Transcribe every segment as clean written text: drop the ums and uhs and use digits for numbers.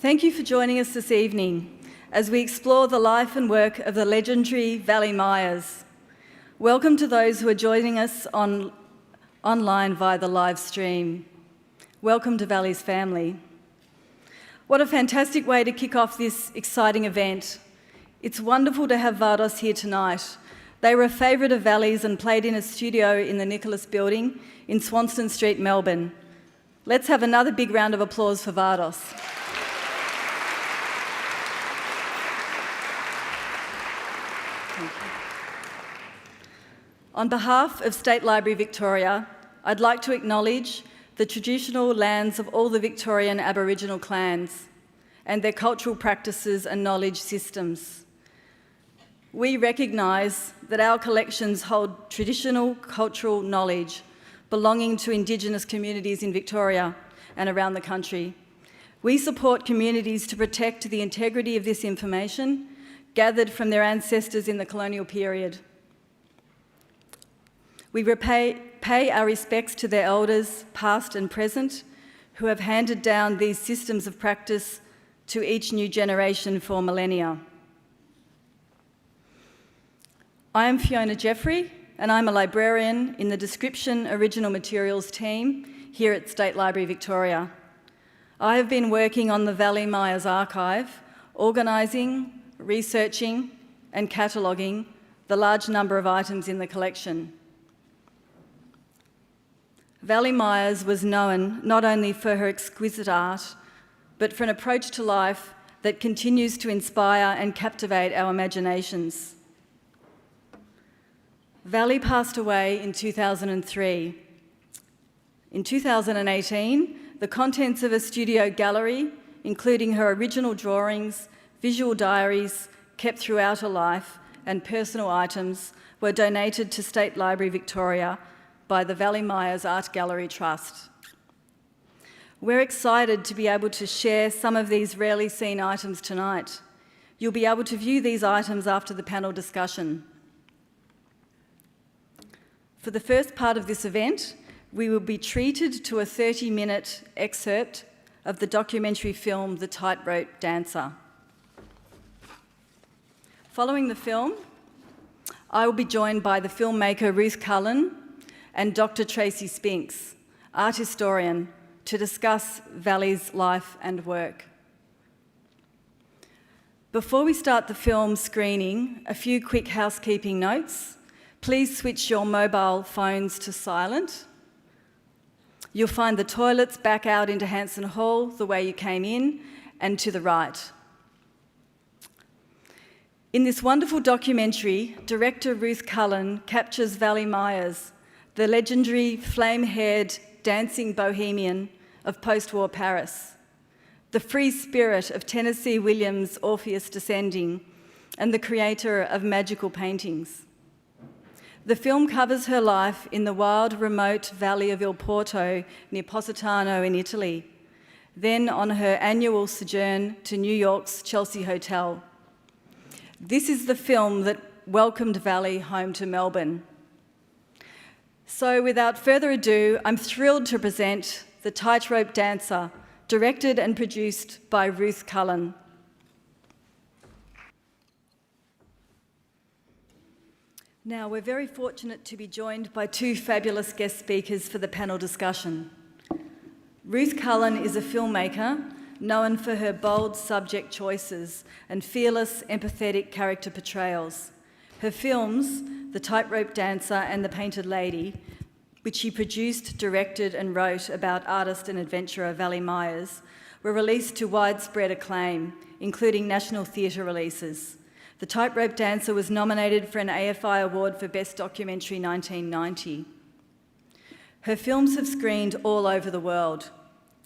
Thank you for joining us this evening as we explore the life and work of the legendary Vali Myers. Welcome to those who are joining us online via the live stream. Welcome to Vali's family. What a fantastic way to kick off this exciting event. It's wonderful to have Vardos here tonight. They were a favourite of Vali's and played in a studio in the Nicholas Building in Swanston Street, Melbourne. Let's have another big round of applause for Vardos. On behalf of State Library Victoria, I'd like to acknowledge the traditional lands of all the Victorian Aboriginal clans and their cultural practices and knowledge systems. We recognise that our collections hold traditional cultural knowledge belonging to Indigenous communities in Victoria and around the country. We support communities to protect the integrity of this information gathered from their ancestors in the colonial period. We pay our respects to their elders, past and present, who have handed down these systems of practice to each new generation for millennia. I am Fiona Jeffrey, and I'm a librarian in the Description Original Materials team here at State Library Victoria. I have been working on the Vali Myers archive, organising, researching and cataloguing the large number of items in the collection. Vali Myers was known not only for her exquisite art, but for an approach to life that continues to inspire and captivate our imaginations. Vali passed away in 2003. In 2018, the contents of a studio gallery, including her original drawings, visual diaries kept throughout her life, and personal items, were donated to State Library Victoria by the Vali Myers Art Gallery Trust. We're excited to be able to share some of these rarely seen items tonight. You'll be able to view these items after the panel discussion. For the first part of this event, we will be treated to a 30-minute excerpt of the documentary film The Tightrope Dancer. Following the film, I will be joined by the filmmaker Ruth Cullen and Dr. Tracy Spinks, art historian, to discuss Vali's life and work. Before we start the film screening, a few quick housekeeping notes. Please switch your mobile phones to silent. You'll find the toilets back out into Hanson Hall the way you came in and to the right. In this wonderful documentary, director Ruth Cullen captures Vali Myers, the legendary flame-haired dancing bohemian of post-war Paris, the free spirit of Tennessee Williams' Orpheus Descending, and the creator of magical paintings. The film covers her life in the wild, remote valley of Il Porto near Positano in Italy, then on her annual sojourn to New York's Chelsea Hotel. This is the film that welcomed Vali home to Melbourne. So without further ado, I'm thrilled to present The Tightrope Dancer, directed and produced by Ruth Cullen. Now, we're very fortunate to be joined by two fabulous guest speakers for the panel discussion. Ruth Cullen is a filmmaker known for her bold subject choices and fearless, empathetic character portrayals. Her films, The Tightrope Dancer and The Painted Lady, which she produced, directed and wrote about artist and adventurer Vali Myers, were released to widespread acclaim, including National Theatre releases. The Tightrope Dancer was nominated for an AFI Award for Best Documentary 1990. Her films have screened all over the world,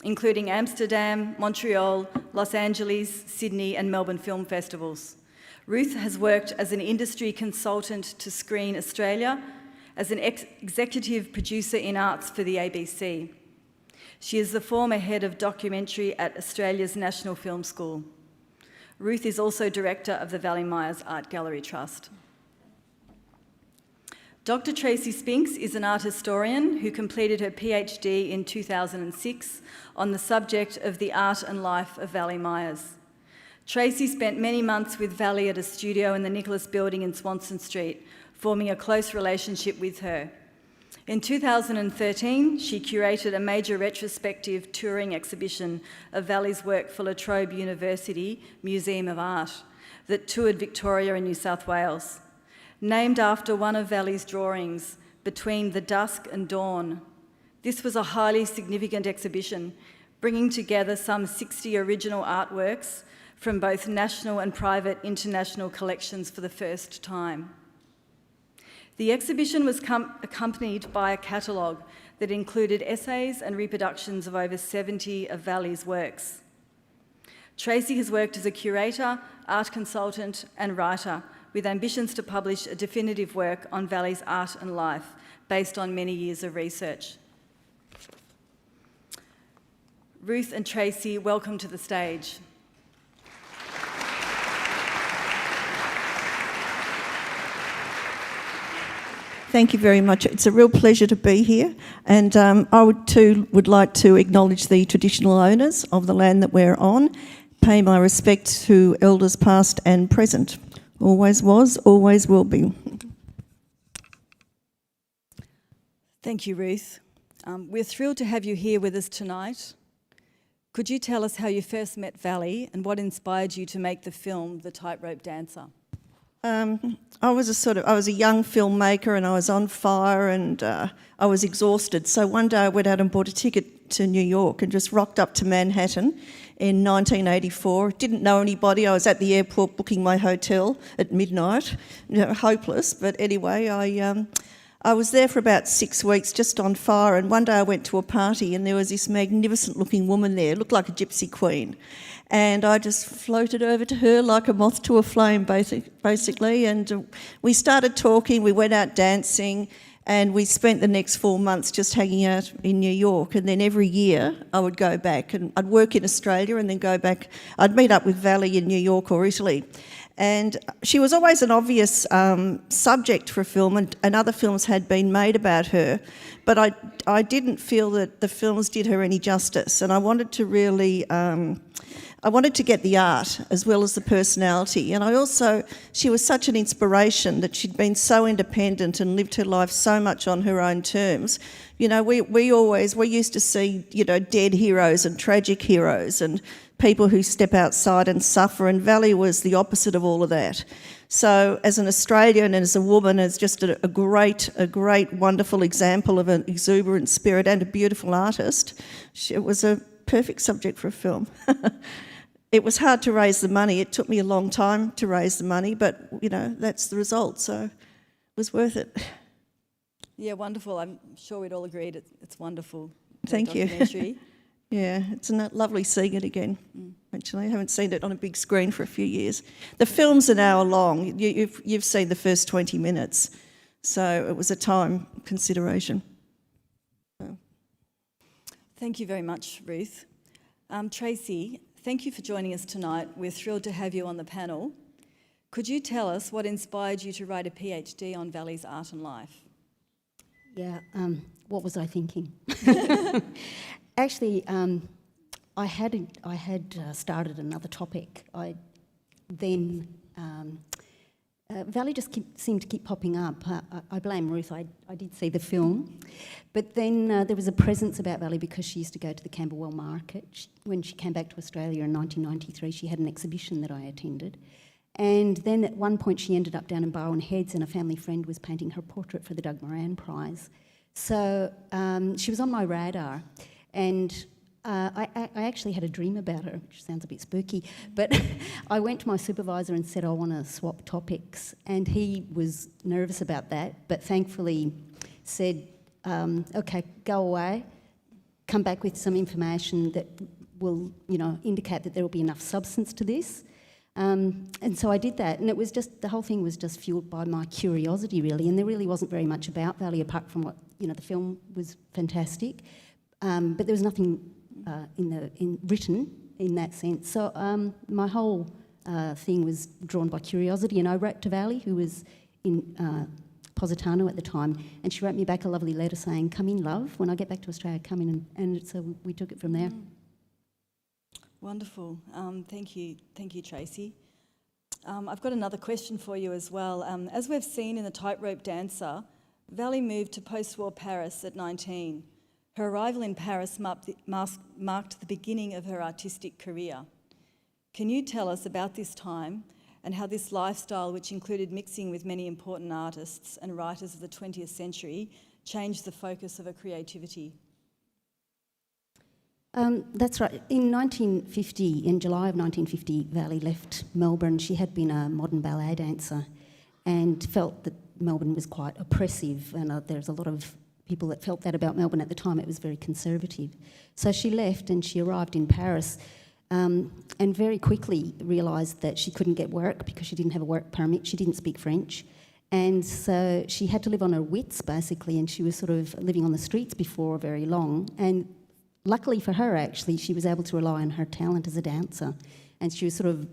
including Amsterdam, Montreal, Los Angeles, Sydney and Melbourne film festivals. Ruth has worked as an industry consultant to Screen Australia, as an executive producer in arts for the ABC. She is the former head of documentary at Australia's National Film School. Ruth is also director of the Vali Myers Art Gallery Trust. Dr. Tracy Spinks is an art historian who completed her PhD in 2006 on the subject of the art and life of Vali Myers. Tracy spent many months with Vali at a studio in the Nicholas Building in Swanston Street, forming a close relationship with her. In 2013, she curated a major retrospective touring exhibition of Vali's work for La Trobe University Museum of Art that toured Victoria and New South Wales. Named after one of Vali's drawings, Between the Dusk and Dawn. This was a highly significant exhibition, bringing together some 60 original artworks from both national and private international collections for the first time. The exhibition was accompanied by a catalogue that included essays and reproductions of over 70 of Vali's works. Tracy has worked as a curator, art consultant and writer with ambitions to publish a definitive work on Vali's art and life based on many years of research. Ruth and Tracy, welcome to the stage. Thank you very much. It's a real pleasure to be here, and I would like to acknowledge the traditional owners of the land that we're on, pay my respects to elders past and present. Always was, always will be. Thank you, Ruth. We're thrilled to have you here with us tonight. Could you tell us how you first met Vali and what inspired you to make the film The Tightrope Dancer? I was a young filmmaker, and I was on fire, and I was exhausted. So one day I went out and bought a ticket to New York and just rocked up to Manhattan in 1984. Didn't know anybody. I was at the airport booking my hotel at midnight, hopeless. But anyway, I was there for about 6 weeks, just on fire. And one day I went to a party, and there was this magnificent-looking woman there, looked like a gypsy queen. And I just floated over to her like a moth to a flame, basically. And we started talking, we went out dancing, and we spent the next 4 months just hanging out in New York. And then every year I would go back, and I'd work in Australia and then go back. I'd meet up with Vali in New York or Italy. And she was always an obvious subject for film, and other films had been made about her. But I didn't feel that the films did her any justice, and I wanted to really... I wanted to get the art as well as the personality, and she was such an inspiration that she'd been so independent and lived her life so much on her own terms. You know, we used to see, dead heroes and tragic heroes and people who step outside and suffer, and Vali was the opposite of all of that. So as an Australian and as a woman, as just a great, wonderful example of an exuberant spirit and a beautiful artist, it was a perfect subject for a film. It was hard to raise the money. It took me a long time to raise the money, but, that's the result, so it was worth it. Yeah, wonderful. I'm sure we'd all agreed it's wonderful. Thank you. Yeah, it's lovely seeing it again, actually. I haven't seen it on a big screen for a few years. The film's an hour long. You've seen the first 20 minutes, so it was a time consideration. Thank you very much, Ruth. Tracy, thank you for joining us tonight. We're thrilled to have you on the panel. Could you tell us what inspired you to write a PhD on Vali's art and life? Yeah, what was I thinking? Actually, I had started another topic. Vali just seemed to keep popping up. I blame Ruth. I did see the film. But then there was a presence about Vali because she used to go to the Camberwell Market. When she came back to Australia in 1993, she had an exhibition that I attended. And then at one point she ended up down in Barwon Heads, and a family friend was painting her portrait for the Doug Moran Prize. So she was on my radar. And I actually had a dream about her, which sounds a bit spooky, but I went to my supervisor and said, I want to swap topics, and he was nervous about that, but thankfully said, okay, go away, come back with some information that will, indicate that there will be enough substance to this. And so I did that, and the whole thing was just fueled by my curiosity, really, and there really wasn't very much about Vali apart from what, the film was fantastic, but there was nothing written in that sense. So my whole thing was drawn by curiosity, and I wrote to Vali, who was in Positano at the time, and she wrote me back a lovely letter saying, "Come in, love. When I get back to Australia, come in." And so we took it from there. Wonderful. Thank you, Tracy. I've got another question for you as well. As we've seen in The Tightrope Dancer, Vali moved to post-war Paris at 19. Her arrival in Paris marked the beginning of her artistic career. Can you tell us about this time and how this lifestyle, which included mixing with many important artists and writers of the 20th century, changed the focus of her creativity? That's right. In 1950, in July of 1950, Vali left Melbourne. She had been a modern ballet dancer and felt that Melbourne was quite oppressive, and there's a lot of people that felt that about Melbourne at the time. It was very conservative. So she left and she arrived in Paris and very quickly realised that she couldn't get work because she didn't have a work permit. She didn't speak French. And so she had to live on her wits, basically, and she was sort of living on the streets before very long. And luckily for her, actually, she was able to rely on her talent as a dancer. And she was sort of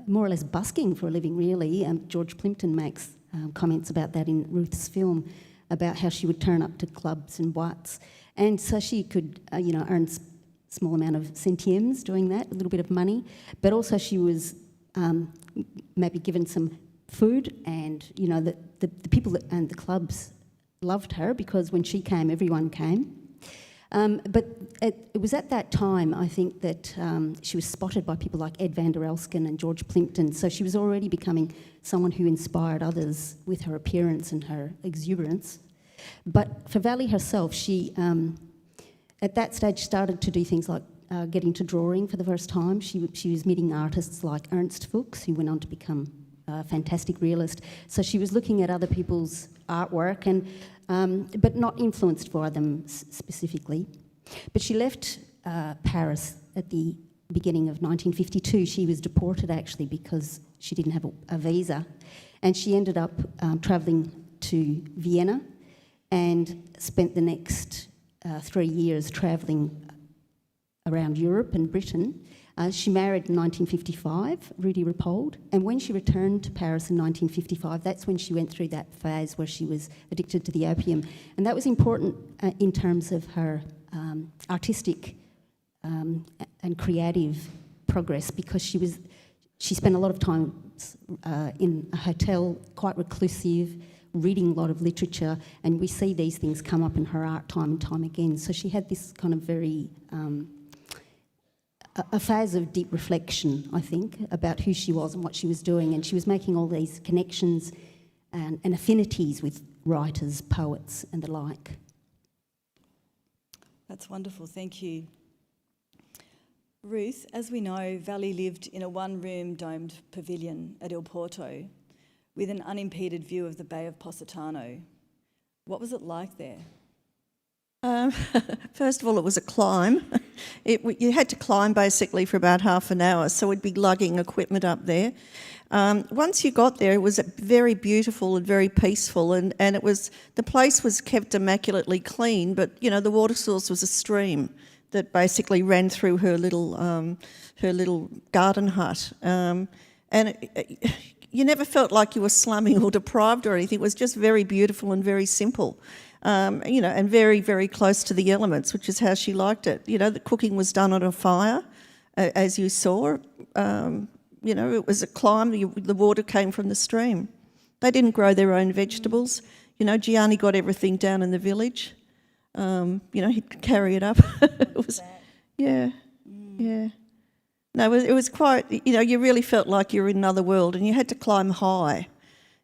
more or less busking for a living, really. George Plimpton makes comments about that in Ruth's film, about how she would turn up to clubs and boîtes. And so she could, earn a small amount of centimes doing that, a little bit of money. But also she was maybe given some food, and, the people and the clubs loved her because when she came, everyone came. But it was at that time, I think, that she was spotted by people like Ed van der Elsken and George Plimpton. So she was already becoming someone who inspired others with her appearance and her exuberance. But for Vali herself, she, at that stage, started to do things like getting to drawing for the first time. She was meeting artists like Ernst Fuchs, who went on to become a fantastic realist. So she was looking at other people's artwork, but not influenced by them specifically. But she left Paris at the beginning of 1952. She was deported, actually, because she didn't have a visa. And she ended up travelling to Vienna and spent the next 3 years travelling around Europe and Britain. She married in 1955, Rudy Rappold, and when she returned to Paris in 1955, that's when she went through that phase where she was addicted to the opium. And that was important in terms of her artistic and creative progress, because she spent a lot of time in a hotel, quite reclusive, reading a lot of literature, and we see these things come up in her art time and time again. So she had this kind of very... a phase of deep reflection, I think, about who she was and what she was doing, and she was making all these connections and affinities with writers, poets and the like. That's wonderful, thank you. Ruth, as we know, Vali lived in a one-room domed pavilion at Il Porto with an unimpeded view of the Bay of Positano. What was it like there? First of all, it was a climb. You had to climb basically for about half an hour, so we'd be lugging equipment up there. Once you got there, it was very beautiful and very peaceful, and the place was kept immaculately clean, but the water source was a stream that basically ran through her little garden hut, you never felt like you were slumming or deprived or anything. It was just very beautiful and very simple. And very, very close to the elements, which is how she liked it. The cooking was done on a fire, as you saw. It was a climb. The water came from the stream. They didn't grow their own vegetables. Gianni got everything down in the village. He'd carry it up. It was, yeah. No, it was quite, you really felt like you were in another world, and you had to climb high,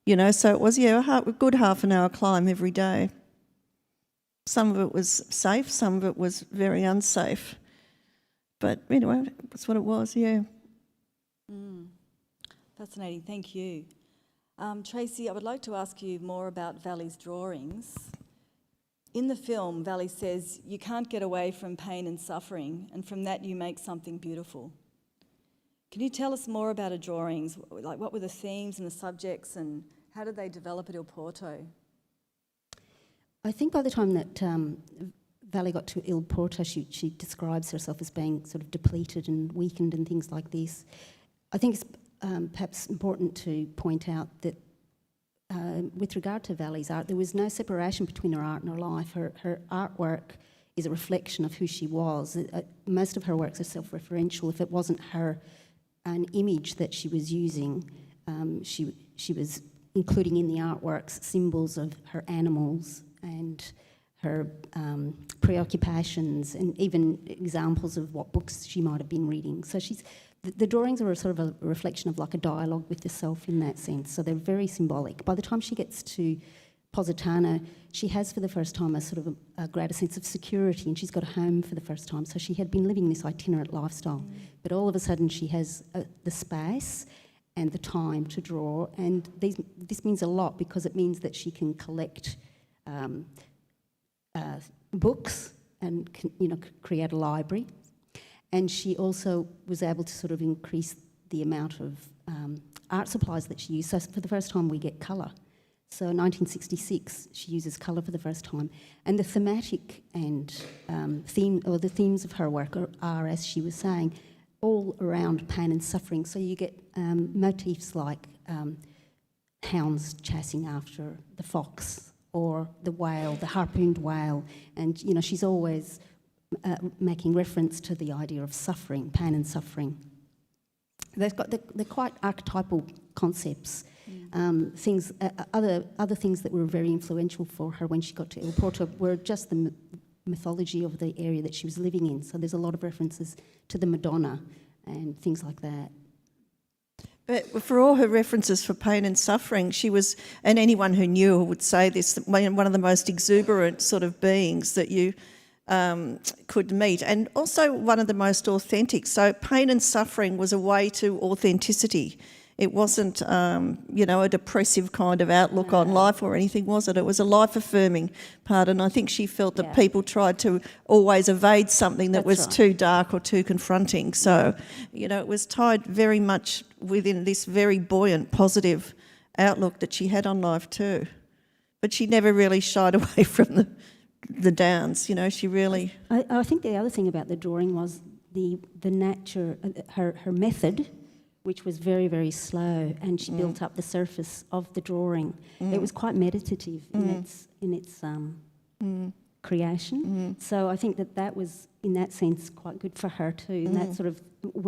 so it was, a good half an hour climb every day. Some of it was safe, some of it was very unsafe. But anyway, that's what it was, yeah. Fascinating, thank you. Tracy, I would like to ask you more about Vali's drawings. In the film, Vali says, "You can't get away from pain and suffering, and from that you make something beautiful." Can you tell us more about her drawings? Like, what were the themes and the subjects, and how did they develop at Il Porto? I think by the time that Vali got to Il Porto, she describes herself as being sort of depleted and weakened and things like this. I think it's perhaps important to point out that with regard to Vali's art, there was no separation between her art and her life. Her artwork is a reflection of who she was. Most of her works are self-referential. If it wasn't her, an image that she was using, she was including in the artworks symbols of her animals and her preoccupations, and even examples of what books she might have been reading. So the drawings are a sort of a reflection of like a dialogue with the self in that sense. So they're very symbolic. By the time she gets to Positano, she has for the first time a sort of a greater sense of security, and she's got a home for the first time. So she had been living this itinerant lifestyle, but all of a sudden she has the space and the time to draw, and this means a lot because it means that she can collect books and create a library. And she also was able to sort of increase the amount of art supplies that she used. So for the first time we get colour. So 1966 she uses colour for the first time. And the thematic and the themes of her work are, as she was saying, all around pain and suffering. So you get motifs like hounds chasing after the fox, or the whale, the harpooned whale. And she's always making reference to the idea of suffering, pain and suffering. They're quite archetypal concepts. Things, other things that were very influential for her when she got to El Porto were just the mythology of the area that she was living in. So there's a lot of references to the Madonna and things like that. But for all her references for pain and suffering, she was, and anyone who knew her would say this, one of the most exuberant sort of beings that you could meet, and also one of the most authentic. So pain and suffering was a way to authenticity. It wasn't, a depressive kind of outlook on life or anything, was it? It was a life-affirming part, and I think she felt that people tried to always evade something that was too dark or too confronting. So, it was tied very much within this very buoyant, positive outlook that she had on life too. But she never really shied away from the downs, she really... I think the other thing about the drawing was the nature, her method, which was very, very slow, and she built up the surface of the drawing. It was quite meditative in its creation. So I think that was, in that sense, quite good for her too. And that sort of,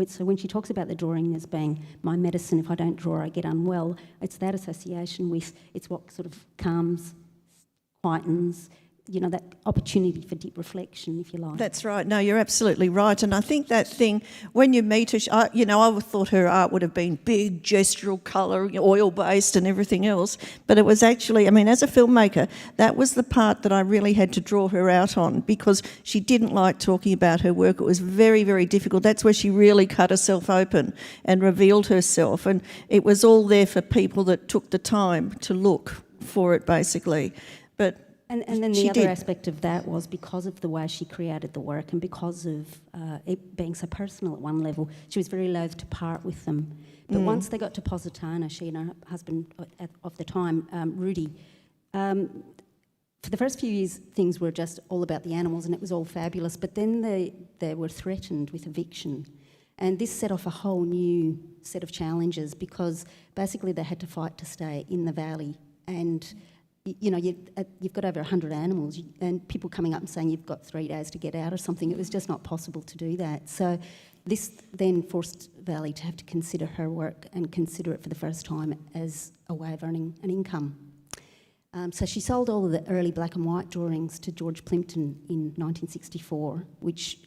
so when she talks about the drawing as being my medicine, if I don't draw, I get unwell, it's that association with, it's what sort of calms, quietens, that opportunity for deep reflection, if you like. That's right. No, you're absolutely right. And I think that thing, when you meet her, I thought her art would have been big, gestural colour, oil-based and everything else. But it was actually, as a filmmaker, that was the part that I really had to draw her out on, because she didn't like talking about her work. It was very, very difficult. That's where she really cut herself open and revealed herself. And it was all there for people that took the time to look for it, basically. But... And then the other aspect of that was because of the way she created the work, and because of it being so personal at one level, she was very loath to part with them. But once they got to Positano, she and her husband of the time, Rudy, for the first few years things were just all about the animals and it was all fabulous, but then they were threatened with eviction. And this set off a whole new set of challenges, because basically they had to fight to stay in the valley, and you've got over 100 animals, and people coming up and saying you've got 3 days to get out or something. It was just not possible to do that. So this then forced Vali to have to consider her work and consider it for the first time as a way of earning an income. So she sold all of the early black and white drawings to George Plimpton in 1964, which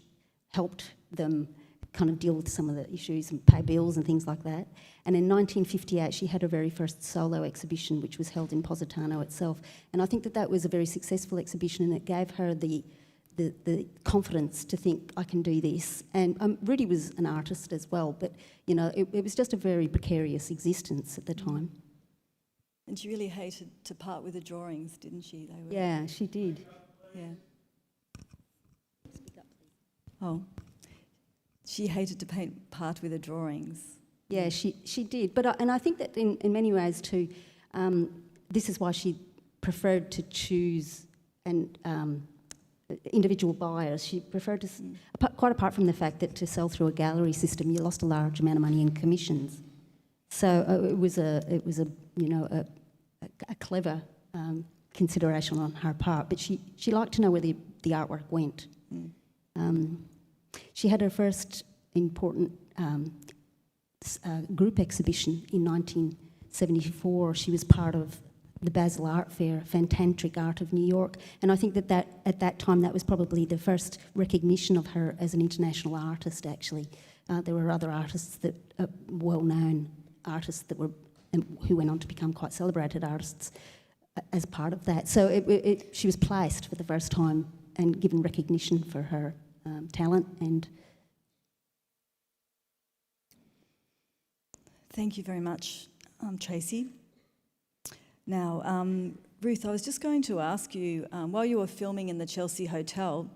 helped them kind of deal with some of the issues and pay bills and things like that. And in 1958, she had her very first solo exhibition, which was held in Positano itself. And I think that was a very successful exhibition, and it gave her the confidence to think, I can do this. And Rudy was an artist as well, but, it was just a very precarious existence at the time. And she really hated to part with the drawings, didn't she? Yeah, she did. Yeah. Oh. She hated to part with her drawings. Yeah, she did. But I think that in many ways too, this is why she preferred to choose individual buyers. She preferred to, quite apart from the fact that to sell through a gallery system, you lost a large amount of money in commissions. So it was a a clever consideration on her part, but she liked to know where the artwork went. She had her first important group exhibition in 1974. She was part of the Basel Art Fair, Fantantric Art of New York, and I think that at that time that was probably the first recognition of her as an international artist. Actually, there were other artists that well-known artists that were who went on to become quite celebrated artists as part of that. So she was placed for the first time and given recognition for her talent. And thank you very much, Tracy. Now, Ruth, I was just going to ask you, while you were filming in the Chelsea Hotel,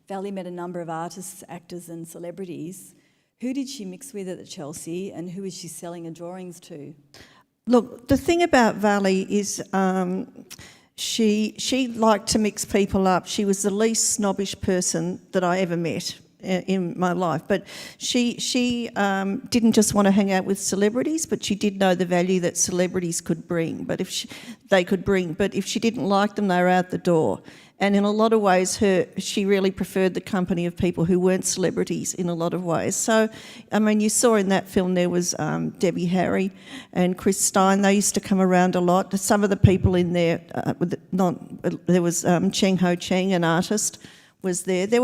Vali met a number of artists, actors and celebrities. Who did she mix with at the Chelsea, and who is she selling her drawings to? Look, the thing about Vali is she liked to mix people up. She was the least snobbish person that I ever met in my life, but she didn't just want to hang out with celebrities, but she did know the value that celebrities could bring. But if she didn't like them, they were out the door. And in a lot of ways, she really preferred the company of people who weren't celebrities in a lot of ways. So, I mean, you saw in that film there was Debbie Harry and Chris Stein. They used to come around a lot. Some of the people in there, there was Cheng Ho Cheng, an artist, was there. There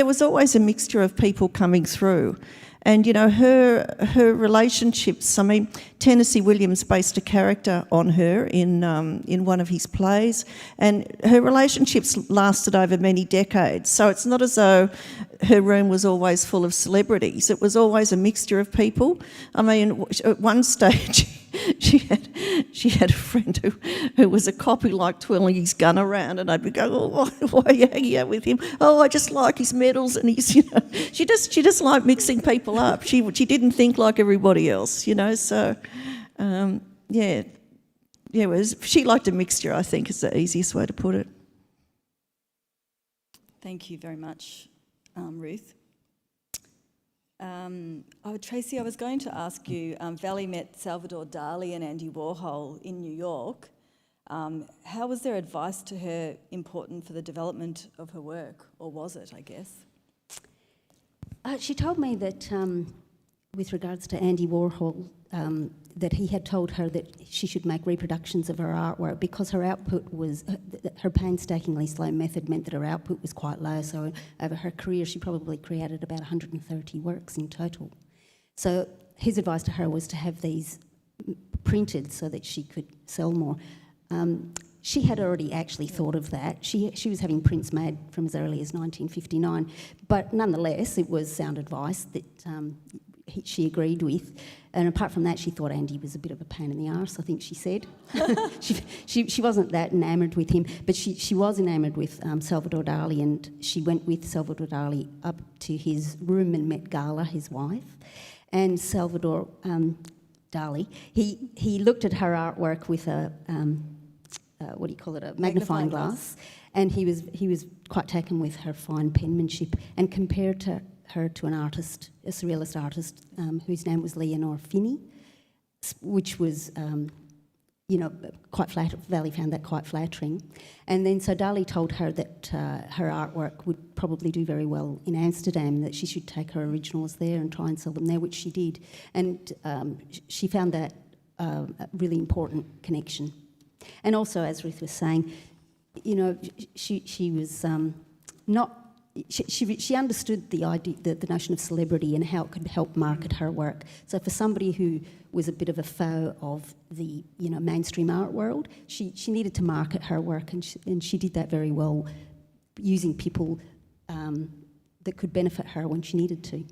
was always a mixture of people coming through. And, her relationships, I mean, Tennessee Williams based a character on her in one of his plays, and her relationships lasted over many decades. So it's not as though her room was always full of celebrities. It was always a mixture of people. I mean, at one stage, she had a friend who was a cop who liked twirling his gun around, and I'd be going, "Oh, why are you hanging out with him? Oh, I just like his medals." And he's, she just liked mixing people up. She didn't think like everybody else, So, she liked a mixture, I think, is the easiest way to put it. Thank you very much, Ruth. Tracy, I was going to ask you, Vali met Salvador Dali and Andy Warhol in New York. How was their advice to her important for the development of her work, or was it, I guess? She told me that with regards to Andy Warhol, that he had told her that she should make reproductions of her artwork because her output was, her painstakingly slow method meant that her output was quite low. So over her career, she probably created about 130 works in total. So his advice to her was to have these printed so that she could sell more. She had already actually thought of that. She was having prints made from as early as 1959, but nonetheless, it was sound advice that she agreed with. And apart from that, she thought Andy was a bit of a pain in the arse, I think she said. she wasn't that enamoured with him, but she was enamoured with Salvador Dali, and she went with Salvador Dali up to his room and met Gala, his wife. And Salvador Dali, he looked at her artwork with a a magnifying glass, and he was quite taken with her fine penmanship and compared her to an artist, a surrealist artist, whose name was Leonore Finney, which was, quite flattering. Vali found that quite flattering. And then so Dali told her that her artwork would probably do very well in Amsterdam, that she should take her originals there and try and sell them there, which she did. And she found that a really important connection. And also, as Ruth was saying, she was not... She understood the idea, the notion of celebrity and how it could help market her work. So for somebody who was a bit of a foe of the mainstream art world, she needed to market her work, and she did that very well, using people that could benefit her when she needed to.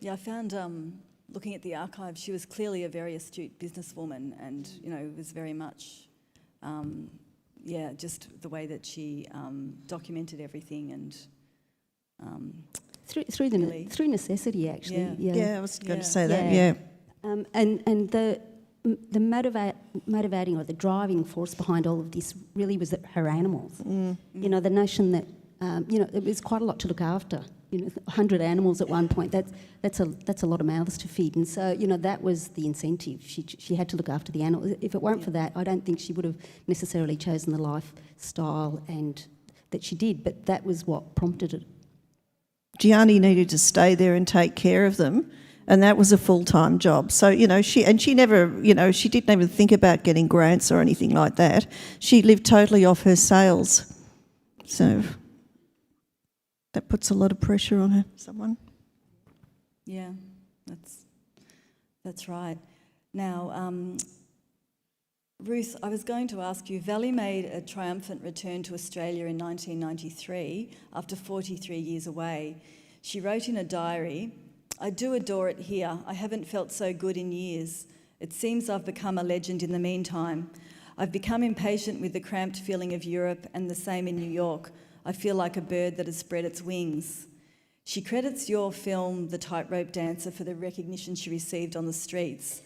Yeah, I found looking at the archive, she was clearly a very astute businesswoman, and was very much. Just the way that she documented everything and through necessity, actually. Yeah, I was going to say that. Yeah. And the motivating or the driving force behind all of this really was her animals. The notion that it was quite a lot to look after. 100 animals at one point. That's a lot of mouths to feed, and so that was the incentive. She had to look after the animals. If it weren't for that, I don't think she would have necessarily chosen the lifestyle and that she did. But that was what prompted it. Gianni needed to stay there and take care of them, and that was a full-time job. So, she never, she didn't even think about getting grants or anything like that. She lived totally off her sales. So that puts a lot of pressure on someone. Yeah, that's right. Now, Ruth, I was going to ask you, Vali made a triumphant return to Australia in 1993 after 43 years away. She wrote in a diary, "I do adore it here. I haven't felt so good in years. It seems I've become a legend in the meantime. I've become impatient with the cramped feeling of Europe and the same in New York. I feel like a bird that has spread its wings." She credits your film, The Tightrope Dancer, for the recognition she received on the streets.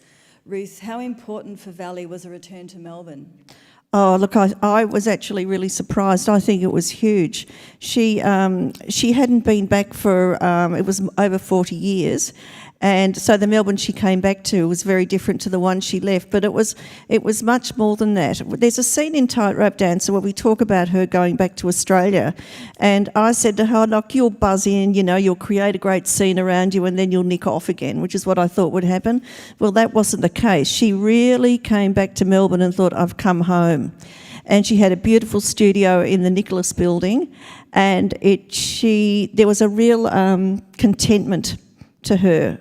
Ruth, how important for Vali was a return to Melbourne? Oh, look, I was actually really surprised. I think it was huge. She hadn't been back for, it was over 40 years. And so the Melbourne she came back to was very different to the one she left, but it was much more than that. There's a scene in Tightrope Dancer where we talk about her going back to Australia, and I said to her, look, you'll buzz in, you'll create a great scene around you and then you'll nick off again, which is what I thought would happen. Well, that wasn't the case. She really came back to Melbourne and thought, I've come home. And she had a beautiful studio in the Nicholas building, and there was a real contentment to her.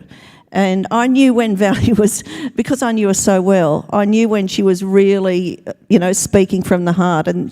And I knew when Vali was, because I knew her so well, I knew when she was really, speaking from the heart, and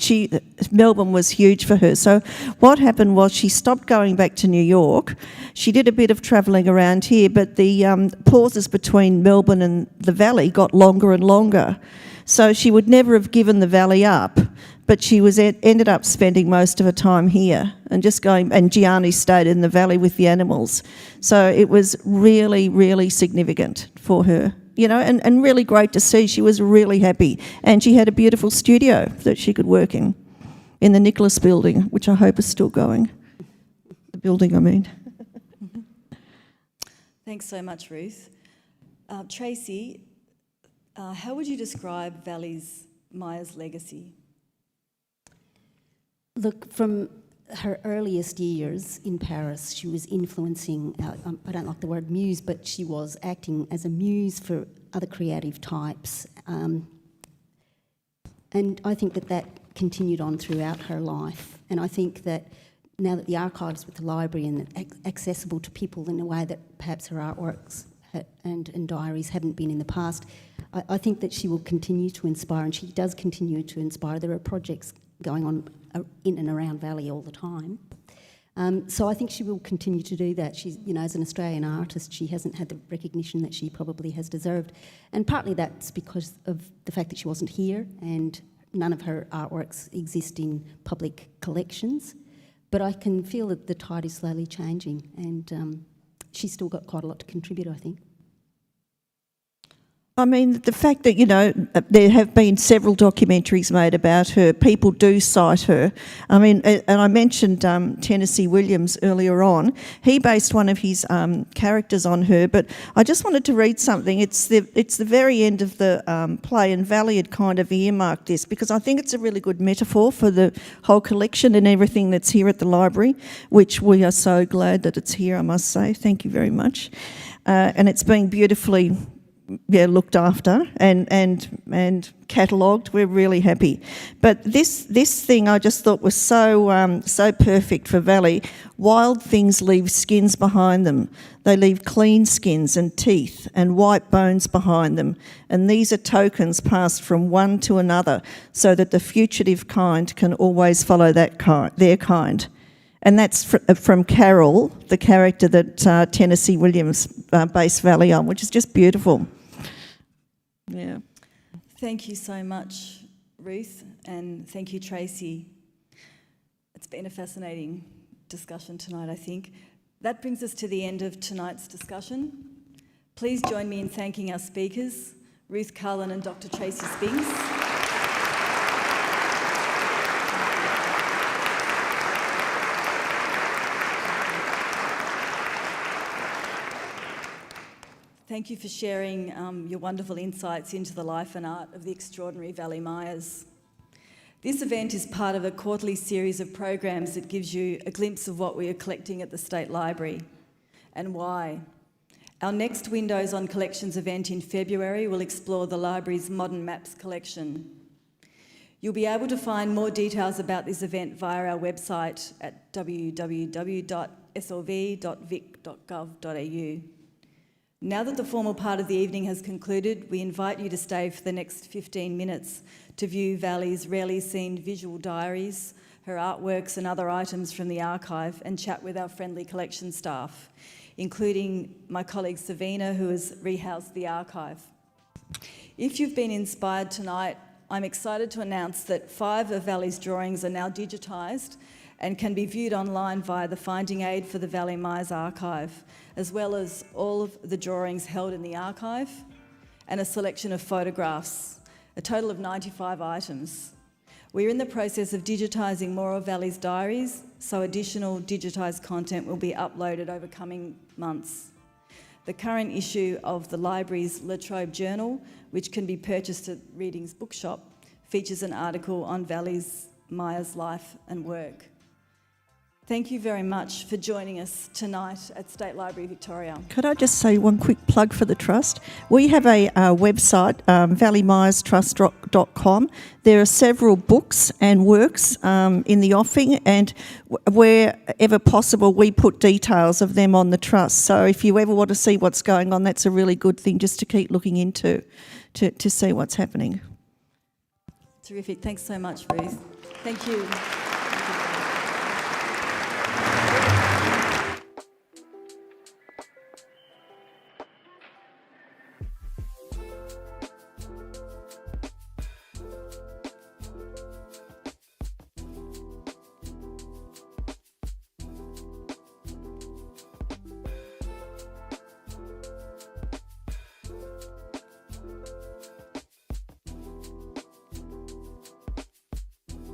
Melbourne was huge for her. So what happened was she stopped going back to New York. She did a bit of travelling around here, but the pauses between Melbourne and the Valley got longer and longer. So she would never have given the Valley up, but she ended up spending most of her time here and just going, and Gianni stayed in the Valley with the animals. So it was really, really significant for her, and really great to see. She was really happy, and she had a beautiful studio that she could work in the Nicholas building, which I hope is still going. The building, I mean. Thanks so much, Ruth. Tracy, how would you describe Vali Myers' legacy? Look, from her earliest years in Paris, she was influencing, I don't like the word muse, but she was acting as a muse for other creative types. And I think that continued on throughout her life. And I think that now that the archives with the library and accessible to people in a way that perhaps her artworks and diaries haven't been in the past, I think that she will continue to inspire, and she does continue to inspire. There are projects going on in and around Valley all the time. So I think she will continue to do that. She's, as an Australian artist, she hasn't had the recognition that she probably has deserved. And partly that's because of the fact that she wasn't here and none of her artworks exist in public collections. But I can feel that the tide is slowly changing, and she's still got quite a lot to contribute, I think. I mean, the fact that, there have been several documentaries made about her, people do cite her. I mean, and I mentioned Tennessee Williams earlier on. He based one of his characters on her, but I just wanted to read something. It's the very end of the play, and Vali had kind of earmarked this because I think it's a really good metaphor for the whole collection and everything that's here at the library, which we are so glad that it's here, I must say. Thank you very much. And it's been beautifully looked after and catalogued. We're really happy. But this thing I just thought was so perfect for Vali. Wild things leave skins behind them. They leave clean skins and teeth and white bones behind them. And these are tokens passed from one to another so that the fugitive kind can always follow their kind. And that's from Carol, the character that Tennessee Williams based Vali on, which is just beautiful. Yeah. Thank you so much, Ruth, and thank you, Tracy. It's been a fascinating discussion tonight, I think. That brings us to the end of tonight's discussion. Please join me in thanking our speakers, Ruth Cullen and Dr. Tracy Spinks. Thank you for sharing your wonderful insights into the life and art of the extraordinary Vali Myers. This event is part of a quarterly series of programs that gives you a glimpse of what we are collecting at the State Library and why. Our next Windows on Collections event in February will explore the library's Modern Maps collection. You'll be able to find more details about this event via our website at www.slv.vic.gov.au. Now that the formal part of the evening has concluded, we invite you to stay for the next 15 minutes to view Vali's rarely seen visual diaries, her artworks and other items from the archive, and chat with our friendly collection staff, including my colleague Savina, who has rehoused the archive. If you've been inspired tonight, I'm excited to announce that 5 of Vali's drawings are now digitised and can be viewed online via the finding aid for the Vali Myers archive, as well as all of the drawings held in the archive and a selection of photographs, a total of 95 items. We're in the process of digitising more of Vali's diaries, so additional digitised content will be uploaded over coming months. The current issue of the library's La Trobe Journal, which can be purchased at Readings Bookshop, features an article on Vali Myers' life and work. Thank you very much for joining us tonight at State Library Victoria. Could I just say one quick plug for the Trust? We have a website, valimyerstrust.com. There are several books and works in the offing, and wherever possible, we put details of them on the Trust. So if you ever want to see what's going on, that's a really good thing just to keep looking into, to see what's happening. Terrific. Thanks so much, Ruth. Thank you.